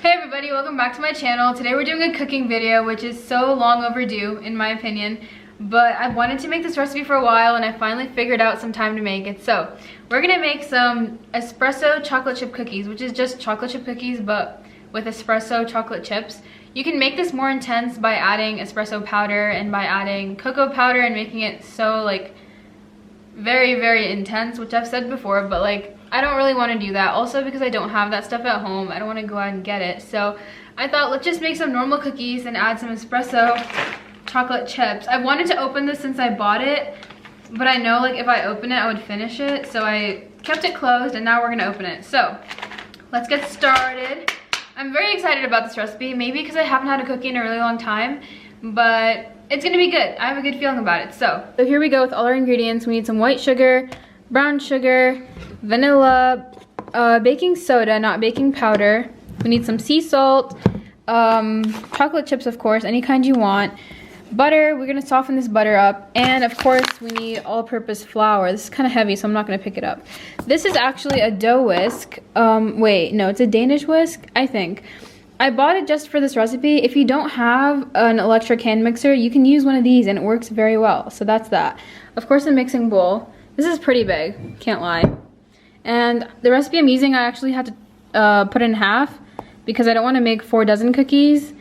Hey everybody, welcome back to my channel. Today we're doing a cooking video, which is so long overdue in my opinion, but I've wanted to make this recipe for a while and I finally figured out some time to make it. So we're gonna make some espresso chocolate chip cookies, which is just chocolate chip cookies but with espresso chocolate chips. You can make this more intense by adding espresso powder and by adding cocoa powder and making it so like very intense, which I've said before, but like I don't really want to do that. Also because I don't have that stuff at home, I don't want to go out and get it. So I thought let's just make some normal cookies and add some espresso chocolate chips. I wanted to open this since I bought it, but I know like if I open it I would finish it, so I kept it closed and now we're gonna open it. So let's get started. I'm very excited about this recipe, maybe because I haven't had a cookie in a really long time, but it's gonna be good. I have a good feeling about it. So here we go with all our ingredients. We need some white sugar, brown sugar, vanilla, baking soda, not baking powder. We need some sea salt, chocolate chips of course, any kind you want, butter, we're gonna soften this butter up, and of course we need all-purpose flour. This is kind of heavy so I'm not gonna pick it up. This is actually a dough whisk. Wait, no, it's a Danish whisk, I think. I bought it just for this recipe. If you don't have an electric hand mixer, you can use one of these and it works very well. So that's that. Of course, a mixing bowl. This is pretty big, can't lie. And the recipe I'm using, I actually had to put in half because I don't want to make 4 dozen cookies.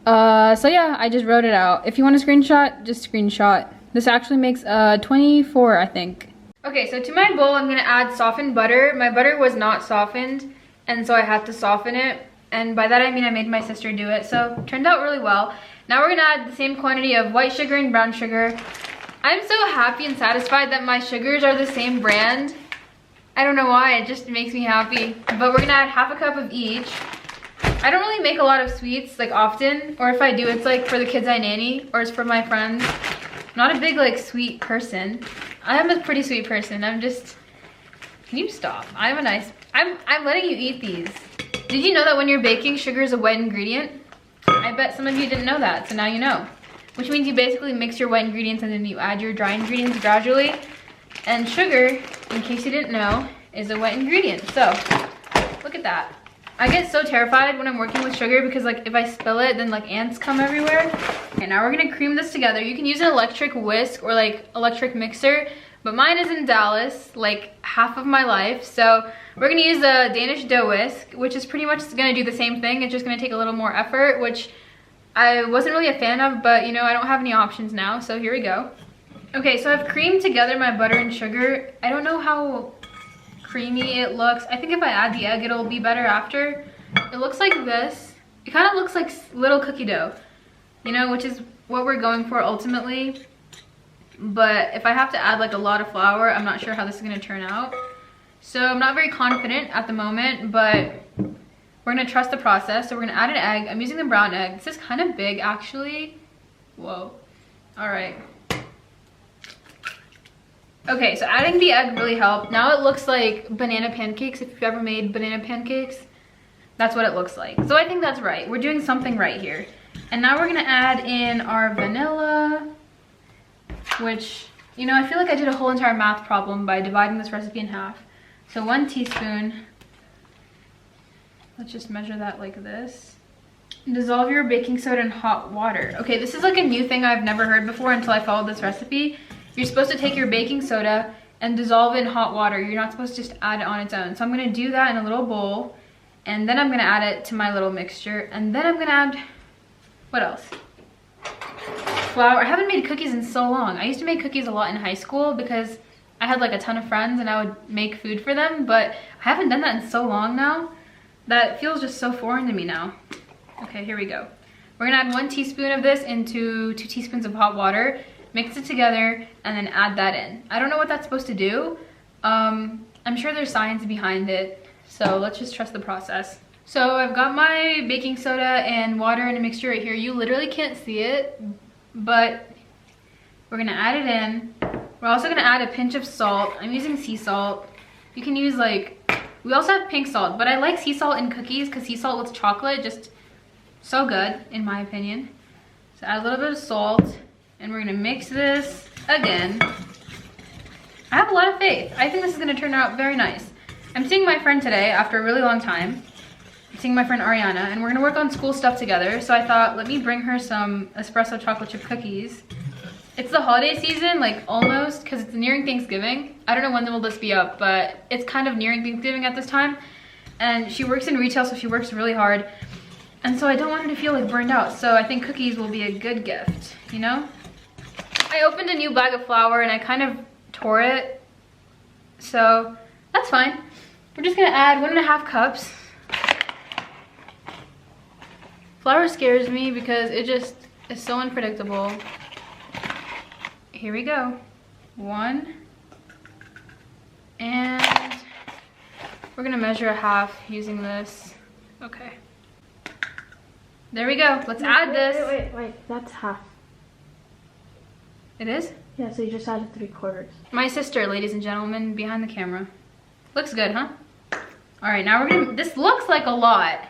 So yeah, I just wrote it out. If you want a screenshot, just screenshot. This actually makes 24, I think. Okay, so to my bowl, I'm gonna add softened butter. My butter was not softened, and so I had to soften it. And by that I mean I made my sister do it, so it turned out really well. Now we're gonna add the same quantity of white sugar and brown sugar. I'm so happy and satisfied that my sugars are the same brand. I don't know why, it just makes me happy. But we're gonna add half a cup of each. I don't really make a lot of sweets like often, or if I do, it's like for the kids I nanny, or it's for my friends. I'm not a big like sweet person. I am a pretty sweet person. Can you stop? I'm letting you eat these. Did you know that when you're baking, sugar is a wet ingredient? I bet some of you didn't know that, so now you know. Which means you basically mix your wet ingredients and then you add your dry ingredients gradually. And sugar, in case you didn't know, is a wet ingredient. So, look at that. I get so terrified when I'm working with sugar because like if I spill it, then like ants come everywhere. Okay, now we're gonna cream this together. You can use an electric whisk or like electric mixer, but mine is in Dallas, like half of my life. So we're gonna use a Danish dough whisk, which is pretty much gonna do the same thing. It's just gonna take a little more effort, which I wasn't really a fan of, but you know, I don't have any options now, so here we go. Okay, so I've creamed together my butter and sugar. I don't know how creamy it looks. I think if I add the egg, it'll be better after. It looks like this. It kind of looks like little cookie dough, you know, which is what we're going for ultimately. But if I have to add like a lot of flour, I'm not sure how this is gonna turn out. So I'm not very confident at the moment, but we're gonna trust the process. So we're gonna add an egg. I'm using the brown egg. This is kind of big actually. Whoa. All right. Okay, so adding the egg really helped. Now it looks like banana pancakes. If you've ever made banana pancakes, that's what it looks like. So I think that's right. We're doing something right here. And now we're gonna add in our vanilla, which, you know, I feel like I did a whole entire math problem by dividing this recipe in half. So 1 teaspoon. Let's just measure that like this. Dissolve your baking soda in hot water. Okay, this is like a new thing I've never heard before until I followed this recipe. You're supposed to take your baking soda and dissolve it in hot water. You're not supposed to just add it on its own. So I'm gonna do that in a little bowl, and then I'm gonna add it to my little mixture, and then I'm gonna add, what else? Flour. I haven't made cookies in so long. I used to make cookies a lot in high school because I had like a ton of friends and I would make food for them, but I haven't done that in so long now that it feels just so foreign to me now. Okay, here we go. We're gonna add 1 teaspoon of this into 2 teaspoons of hot water, mix it together, and then add that in. I don't know what that's supposed to do. I'm sure there's science behind it, so let's just trust the process. So I've got my baking soda and water in a mixture right here. You literally can't see it, but we're gonna add it in. We're also gonna add a pinch of salt. I'm using sea salt. You can use like, we also have pink salt, but I like sea salt in cookies because sea salt with chocolate, just so good in my opinion. So add a little bit of salt and we're gonna mix this again. I have a lot of faith. I think this is gonna turn out very nice. I'm seeing my friend today after a really long time. seeing my friend Ariana, and we're gonna work on school stuff together. So I thought, let me bring her some espresso chocolate chip cookies. It's the holiday season, like almost, because it's nearing Thanksgiving. I don't know when will this be up, but it's kind of nearing Thanksgiving at this time. And she works in retail, so she works really hard. And so I don't want her to feel like burned out. So I think cookies will be a good gift, you know? I opened a new bag of flour and I kind of tore it. So that's fine. We're just gonna add 1.5 cups. Flour scares me because it just is so unpredictable. Here we go. 1. And we're gonna measure 1/2 using this. Okay. There we go. Let's add this. Wait. That's 1/2. It is? Yeah, so you just added 3/4. My sister, ladies and gentlemen, behind the camera. Looks good, huh? All right, now we're gonna, this looks like a lot.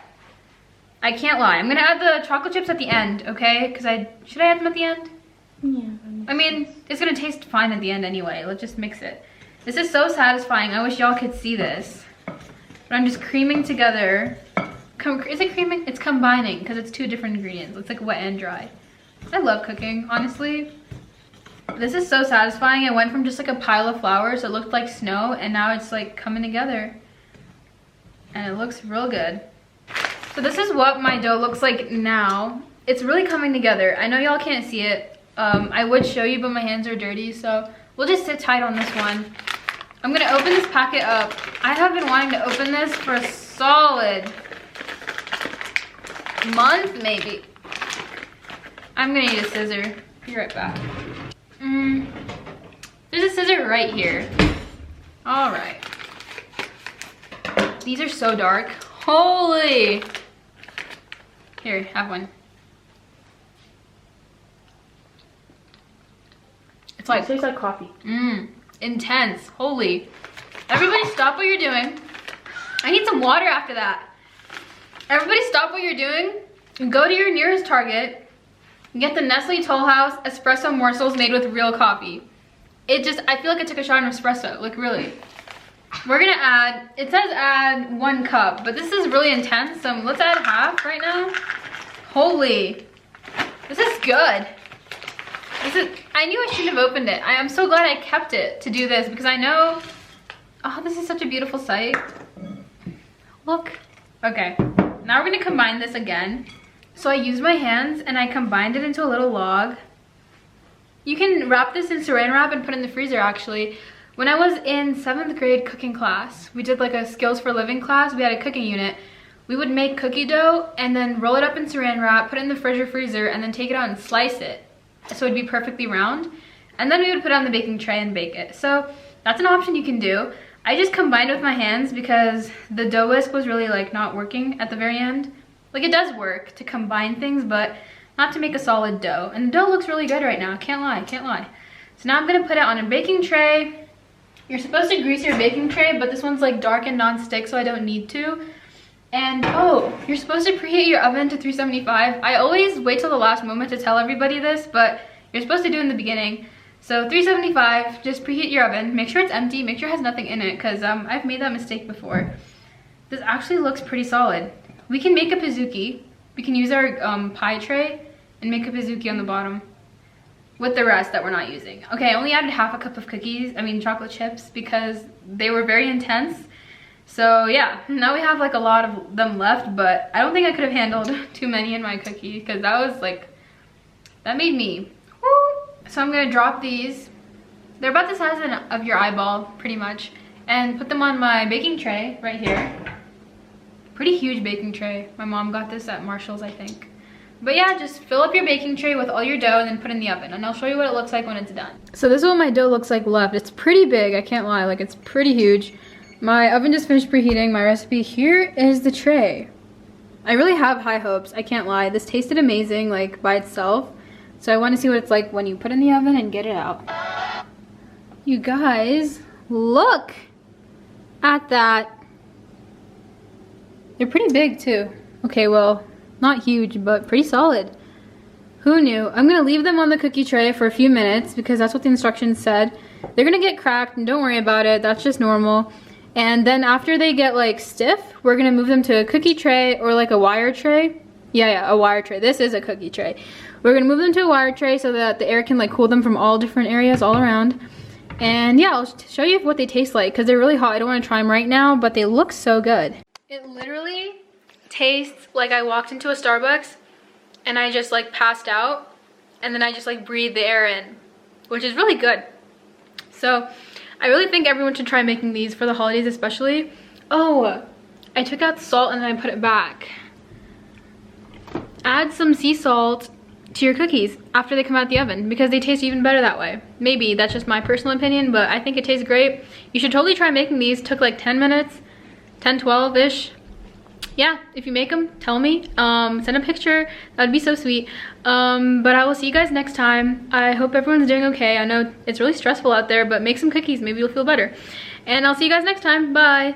I can't lie. I'm gonna add the chocolate chips at the end, okay? Because should I add them at the end? Yeah. I mean, it's gonna taste fine at the end anyway. Let's just mix it. This is so satisfying. I wish y'all could see this. But I'm just creaming together. Is it creaming? It's combining because it's 2 different ingredients. It's like wet and dry. I love cooking, honestly. This is so satisfying. It went from just like a pile of flour, so it looked like snow, and now it's like coming together. And it looks real good. So this is what my dough looks like now. It's really coming together. I know y'all can't see it. I would show you, but my hands are dirty, so we'll just sit tight on this one. I'm gonna open this packet up. I have been wanting to open this for a solid month, maybe. I'm gonna need a scissor. Be right back. There's a scissor right here. All right. These are so dark. Holy. Here, have one. It's like, it tastes like coffee. Intense. Holy. Everybody stop what you're doing. I need some water after that. Everybody stop what you're doing and go to your nearest Target and get the Nestle Toll House espresso morsels made with real coffee. I feel like I took a shot of espresso, like really. We're gonna add, it says add 1 cup, but this is really intense, so let's add 1/2 right now. Holy, this is good. I knew I shouldn't have opened it. I am so glad I kept it to do this because I know, oh, this is such a beautiful sight. Look. Okay, now we're gonna combine this again. So I used my hands and I combined it into a little log. You can wrap this in saran wrap and put it in the freezer actually. When I was in 7th grade cooking class, we did like a skills for living class. We had a cooking unit. We would make cookie dough and then roll it up in saran wrap, put it in the fridge or freezer, and then take it out and slice it. So it'd be perfectly round. And then we would put it on the baking tray and bake it. So that's an option you can do. I just combined it with my hands because the dough whisk was really like not working at the very end. Like it does work to combine things, but not to make a solid dough. And the dough looks really good right now, can't lie, can't lie. So now I'm gonna put it on a baking tray. You're supposed to grease your baking tray, but this one's like dark and non-stick, so I don't need to. And oh, you're supposed to preheat your oven to 375. I always wait till the last moment to tell everybody this, but you're supposed to do it in the beginning. So 375, just preheat your oven. Make sure it's empty, make sure it has nothing in it, because I've made that mistake before. This actually looks pretty solid. We can make a pizookie. We can use our pie tray and make a pizookie on the bottom with the rest that we're not using. Okay, I only added 1/2 cup of chocolate chips because they were very intense. So yeah, now we have like a lot of them left, but I don't think I could have handled too many in my cookie because that was like, that made me, woo. So I'm gonna drop these. They're about the size of your eyeball, pretty much, and put them on my baking tray right here. Pretty huge baking tray. My mom got this at Marshall's, I think. But yeah, just fill up your baking tray with all your dough and then put it in the oven. And I'll show you what it looks like when it's done. So this is what my dough looks like left. It's pretty big, I can't lie, like it's pretty huge. My oven just finished preheating my recipe. Here is the tray. I really have high hopes, I can't lie. This tasted amazing, like by itself. So I want to see what it's like when you put it in the oven and get it out. You guys, look at that. They're pretty big too. Okay, well, not huge, but pretty solid. Who knew? I'm gonna leave them on the cookie tray for a few minutes because that's what the instructions said. They're gonna get cracked and don't worry about it, that's just normal. And then after they get like stiff, we're gonna move them to a cookie tray or like a wire tray. Yeah, a wire tray. This is a cookie tray. We're gonna move them to a wire tray so that the air can like cool them from all different areas all around. And yeah, I'll show you what they taste like because they're really hot. I don't want to try them right now, but they look so good. It literally tastes like I walked into a Starbucks and I just like passed out and then I just like breathed the air in, which is really good. So I really think everyone should try making these for the holidays especially. Oh, I took out the salt and then I put it back. Add some sea salt to your cookies after they come out of the oven because they taste even better that way. Maybe that's just my personal opinion, but I think it tastes great. You should totally try making these. Took like 10 minutes, 10, 12-ish. Yeah, if you make them, tell me. Send a picture. That would be so sweet. But I will see you guys next time. I hope everyone's doing okay. I know it's really stressful out there, but make some cookies. Maybe you'll feel better. And I'll see you guys next time. Bye.